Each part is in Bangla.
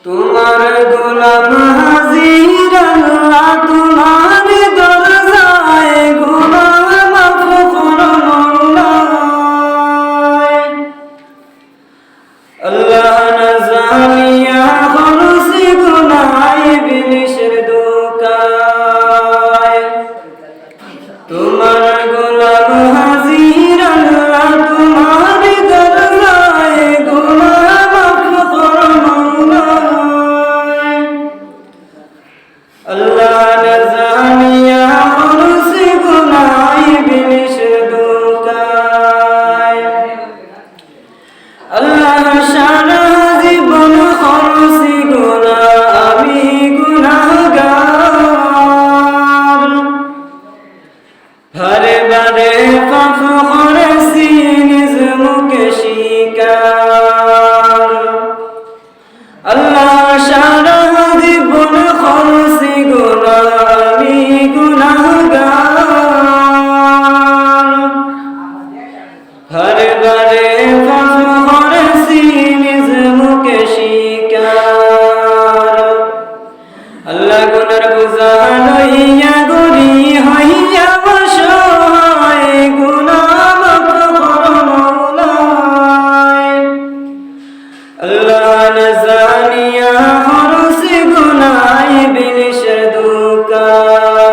তোমার গোলাম হাজির আল্লাহ তোমার দরজায় গুনাহ মাফ করো মওলা আল্লাহ না জানিয়া করছি গুনাহ ইবলিসের ধোঁকায় তোমার গোলাম হাজির আল্লাহ তোমার দরজায় গুনাহ মাফ করো মওলা আল্লাহ না জানিয়া করছি গুনাহ ইবলিসের ধোঁকায় আল্লাহ সারা জীবন করছি গুনাহ আমি গুনাহগার বারে বারে পাপ করেছি নিজ মুখে স্বীকার আল্লাহ সারা জীবন করছি গুনাহ আমি গুনাহগার বারে বারে পাপ করেছি নিজ মুখে স্বীকার আল্লাহ গুনার বোঝা লইয়া গরি হইয়া অসহায় গুনাহ মাফ করো মওলা আল্লাহ না জানিয়া করছি গুনাহ ইবলিসের ধোঁকায়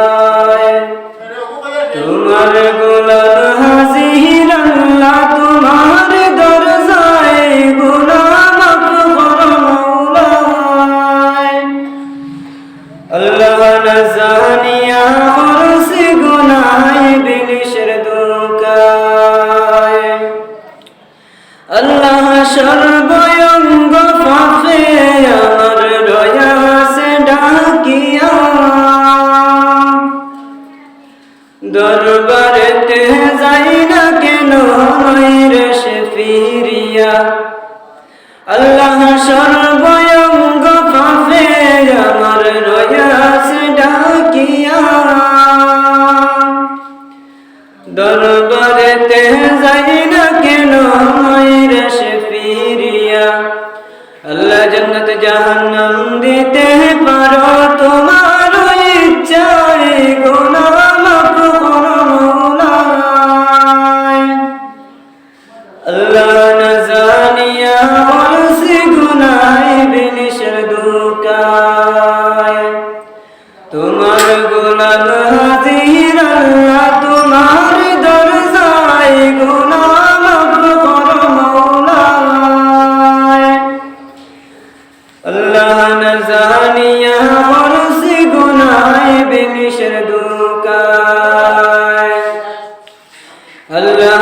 তোমার গোলাম হাজির আল্লাহ তোমার দরজায় গুনাহ মাফ করো মওলা আল্লাহ না জানিয়া করছি গুনাহ ইবলিসের ধোঁকায় আল্লাহ সর্বঙ্গ ফাঁকে আমার রয়াসে ডাকিয়া দরবারেতে যাই না কেন রে সে ফিরিয়া আল্লাহ সর্বঙ্গ ফাঁকে আমার রয়াসে ডাকিয়া দরবারেতে যাই না কেন রে সে ফিরিয়া আল্লাহ জান্নাত জাহান্নাম দিতে পারো তোমার ইচ্ছায় গুনাহ মাফ করো মওলা আল্লাহ না জানিয়া করছি গুনাহ ইবলিসের ধোঁকায় তোমার গোলাম হাজির আল্লাহ তোমার দরজায় গুনাহ মাফ করো মওলা আল্লাহ না জানিয়া করছি গুনাহ ইবলিসের ধোঁকায় আল্লাহ